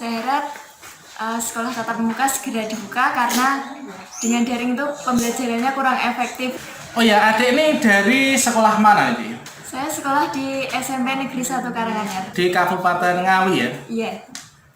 Saya harap sekolah tatap muka segera dibuka karena dengan daring itu pembelajarannya kurang efektif. Oh ya, adik ini dari sekolah mana ini? Saya sekolah di SMP Negeri 1 Karanganyar. Di Kabupaten Ngawi ya? Iya,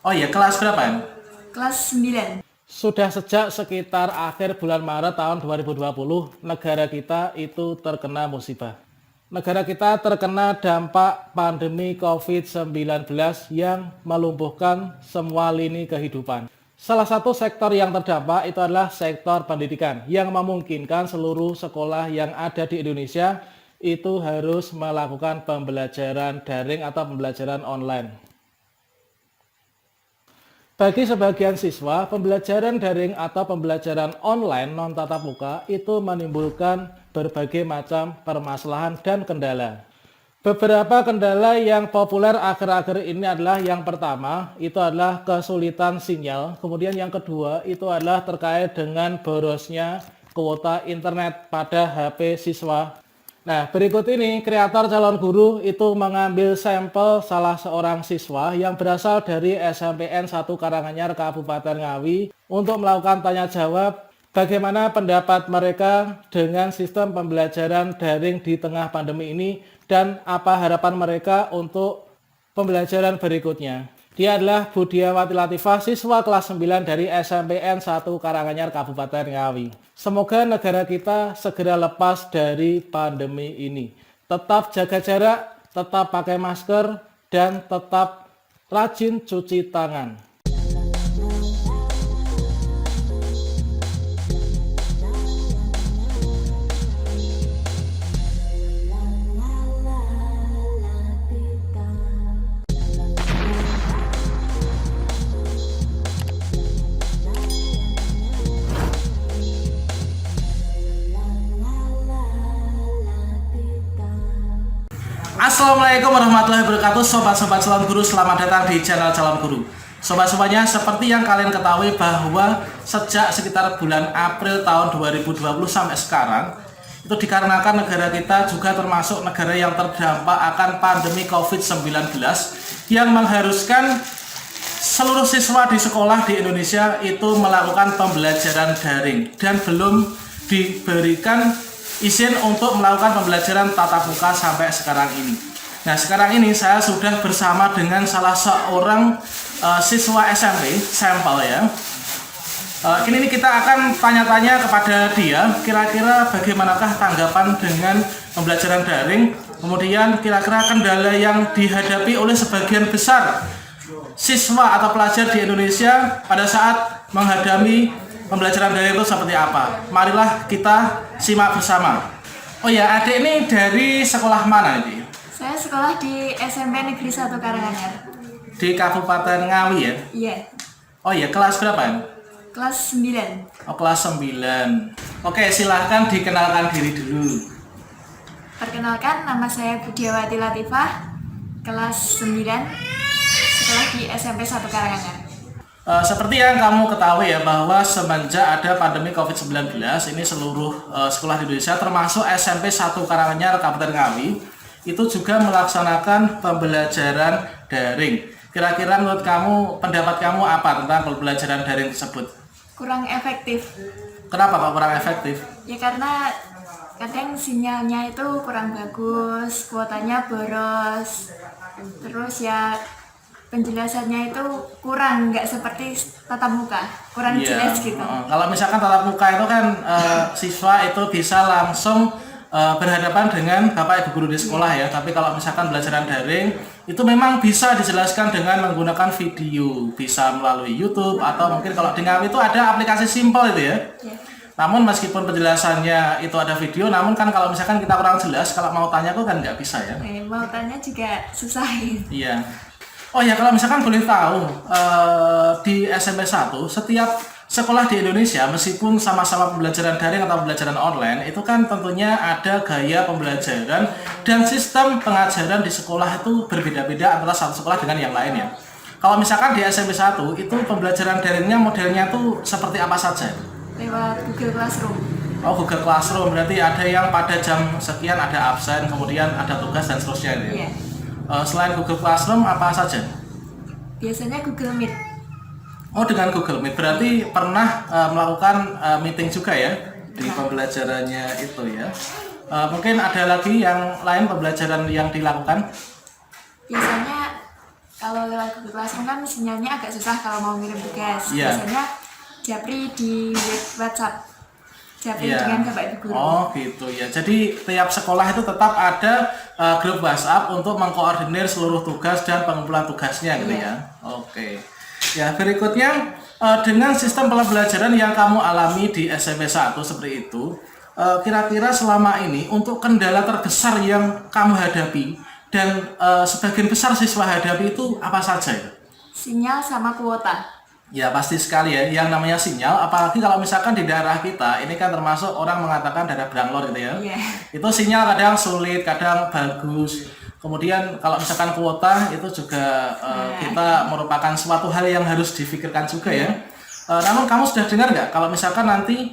Oh iya, kelas berapa? kelas 9. Sudah sejak sekitar akhir bulan Maret tahun 2020, negara kita itu terkena musibah. Negara kita terkena dampak pandemi COVID-19 yang melumpuhkan semua lini kehidupan. Salah satu sektor yang terdampak itu adalah sektor pendidikan yang memungkinkan seluruh sekolah yang ada di Indonesia itu harus melakukan pembelajaran daring atau pembelajaran online. Bagi sebagian siswa, pembelajaran daring atau pembelajaran online non-tatap muka itu menimbulkan berbagai macam permasalahan dan kendala. Beberapa kendala yang populer akhir-akhir ini adalah yang pertama, itu adalah kesulitan sinyal. Kemudian yang kedua, itu adalah terkait dengan borosnya kuota internet pada HP siswa. Nah, berikut ini kreator calon guru itu mengambil sampel salah seorang siswa yang berasal dari SMPN 1 Karanganyar Kabupaten Ngawi untuk melakukan tanya jawab bagaimana pendapat mereka dengan sistem pembelajaran daring di tengah pandemi ini dan apa harapan mereka untuk pembelajaran berikutnya. Dia adalah Budiawati Latifah, siswa kelas 9 dari SMPN 1 Karanganyar Kabupaten Ngawi. Semoga negara kita segera lepas dari pandemi ini. Tetap jaga jarak, tetap pakai masker, dan tetap rajin cuci tangan. Assalamualaikum warahmatullahi wabarakatuh. Sobat-sobat calon guru, selamat datang di channel calon guru. Sobat-sobatnya, seperti yang kalian ketahui bahwa sejak sekitar bulan April tahun 2020 sampai sekarang, itu dikarenakan negara kita juga termasuk negara yang terdampak akan pandemi COVID-19 yang mengharuskan seluruh siswa di sekolah di Indonesia itu melakukan pembelajaran daring dan belum diberikan izin untuk melakukan pembelajaran tatap muka sampai sekarang ini. Nah, sekarang ini saya sudah bersama dengan salah seorang siswa SMP sampel ya. Ini kita akan tanya-tanya kepada dia kira-kira bagaimanakah tanggapan dengan pembelajaran daring, kemudian kira-kira kendala yang dihadapi oleh sebagian besar siswa atau pelajar di Indonesia pada saat menghadapi pembelajaran daring itu seperti apa. Marilah kita simak bersama. Oh ya, adik ini dari sekolah mana ini? Saya sekolah di SMP Negeri 1 Karanganyar. Di Kabupaten Ngawi ya? Iya, Oh iya, kelas berapa? kelas 9. Oh, kelas 9. Oke, silahkan dikenalkan diri dulu. Perkenalkan, nama saya Budiawati Latifah, kelas 9, sekolah di SMP 1 Karanganyar. Seperti yang kamu ketahui ya, bahwa semenjak ada pandemi COVID-19 ini seluruh sekolah di Indonesia termasuk SMP 1 Karanganyar Kabupaten Ngawi itu juga melaksanakan pembelajaran daring. Kira-kira menurut kamu, pendapat kamu apa tentang pembelajaran daring tersebut? Kurang efektif. Kenapa Pak kurang efektif? Ya karena kadang sinyalnya itu kurang bagus, kuotanya boros. Terus ya penjelasannya itu kurang, nggak seperti tatap muka, kurang Iya, jelas gitu. kalau misalkan tatap muka itu kan siswa itu bisa langsung berhadapan dengan bapak ibu guru di sekolah ya. Tapi kalau misalkan pembelajaran daring itu memang bisa dijelaskan dengan menggunakan video, bisa melalui YouTube atau mungkin kalau di Ngawi itu ada aplikasi simple itu ya. Ya. Namun meskipun penjelasannya itu ada video, namun kan kalau misalkan kita kurang jelas, kalau mau tanya kok kan nggak bisa ya. Mau tanya juga susah. Iya. Oh ya, kalau misalkan boleh tahu, di SMP 1 setiap sekolah di Indonesia meskipun sama-sama pembelajaran daring atau pembelajaran online itu kan tentunya ada gaya pembelajaran dan sistem pengajaran di sekolah itu berbeda-beda antara satu sekolah dengan yang lain ya. Kalau misalkan di SMP 1 itu pembelajaran daringnya modelnya tuh seperti apa saja? Lewat Google Classroom. Oh, Google Classroom, berarti ada yang pada jam sekian ada absen, kemudian ada tugas dan seterusnya ya. Iya. Selain Google Classroom apa saja? Biasanya Google Meet. Oh, dengan Google Meet. Berarti pernah melakukan meeting juga ya di pembelajarannya itu ya. Mungkin ada lagi yang lain pembelajaran yang dilakukan? Biasanya kalau lewat Google Classroom kan sinyalnya agak susah kalau mau ngirim tugas. Iya. Biasanya japri di WhatsApp. Japri Iya. dengan Bapak Ibu guru. Oh gitu ya. Jadi tiap sekolah itu tetap ada grup WhatsApp untuk mengkoordinir seluruh tugas dan pengumpulan tugasnya gitu ya. Oke. Ya, berikutnya dengan sistem pembelajaran yang kamu alami di SMP 1 seperti itu, kira-kira selama ini untuk kendala terbesar yang kamu hadapi dan sebagian besar siswa hadapi itu apa saja ya? Sinyal sama kuota. Ya pasti sekali ya, yang namanya sinyal, apalagi kalau misalkan di daerah kita, ini kan termasuk orang mengatakan daerah Branglor gitu ya. Iya. Itu sinyal kadang sulit, kadang bagus. Kemudian kalau misalkan kuota itu juga kita merupakan suatu hal yang harus difikirkan juga ya. Namun kamu sudah dengar nggak kalau misalkan nanti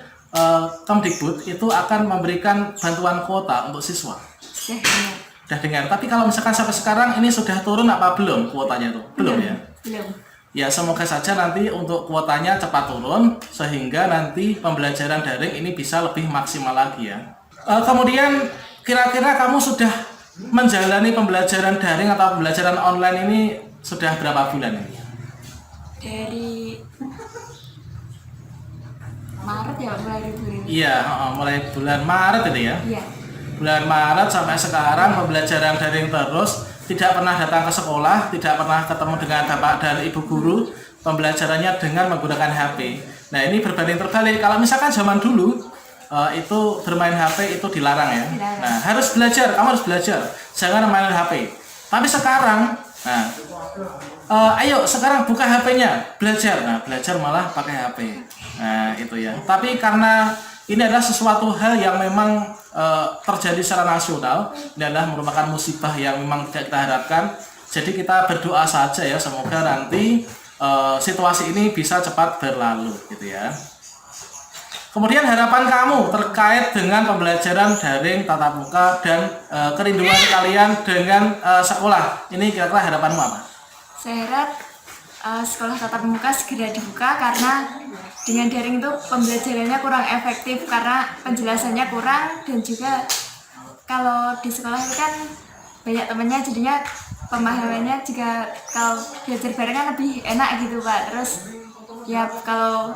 Kemdikbud itu akan memberikan bantuan kuota untuk siswa? Sudah dengar. Tapi kalau misalkan sampai sekarang ini sudah turun apa belum kuotanya itu? Belum ya? Belum. Ya semoga saja nanti untuk kuotanya cepat turun sehingga nanti pembelajaran daring ini bisa lebih maksimal lagi ya. Kemudian kira-kira kamu sudah menjalani pembelajaran daring atau pembelajaran online ini sudah berapa bulan ini? Dari Maret ya, mulai libur ini. Iya, mulai bulan Maret itu ya. Iya. Bulan Maret sampai sekarang pembelajaran daring terus, tidak pernah datang ke sekolah, tidak pernah ketemu dengan bapak dan ibu guru, pembelajarannya dengan menggunakan HP. Nah ini berbanding terbalik, kalau misalkan zaman dulu itu bermain HP itu dilarang ya. Dilarang. Nah harus belajar, kamu harus belajar, jangan main HP. Tapi sekarang, nah ayo sekarang buka HP-nya, belajar. Nah belajar malah pakai HP. Nah itu ya. Tapi karena ini adalah sesuatu hal yang memang terjadi secara nasional, ini adalah merupakan musibah yang memang tidak kita harapkan. Jadi kita berdoa saja ya, semoga nanti situasi ini bisa cepat berlalu gitu ya. Kemudian harapan kamu terkait dengan pembelajaran daring tatap muka dan kerinduan kalian dengan sekolah. Ini kira-kira harapanmu apa? Saya harap sekolah tatap muka segera dibuka karena dengan daring itu pembelajarannya kurang efektif karena penjelasannya kurang dan juga kalau di sekolah itu kan banyak temannya jadinya pemahamannya juga kalau belajar bareng kan lebih enak gitu Pak. Terus ya kalau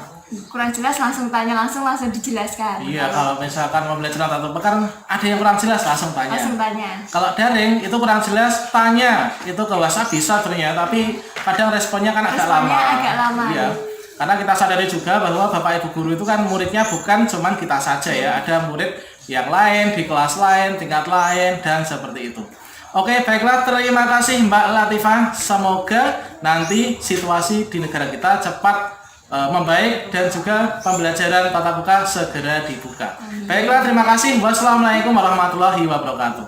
kurang jelas langsung tanya langsung dijelaskan. Iya, kalau misalkan mau belajar tatap muka kan ada yang kurang jelas langsung tanya. Langsung tanya. Kalau daring itu kurang jelas tanya itu ke WhatsApp bisa sebenarnya, tapi kadang responnya kan agak lama. Responnya agak lama. Iya. Karena kita sadari juga bahwa Bapak Ibu guru itu kan muridnya bukan cuman kita saja ya, ada murid yang lain di kelas lain, tingkat lain dan seperti itu. Oke, baiklah, terima kasih Mbak Latifah. Semoga nanti situasi di negara kita cepat membaik dan juga pembelajaran tatap muka segera dibuka. Baiklah, terima kasih. Wassalamualaikum warahmatullahi wabarakatuh.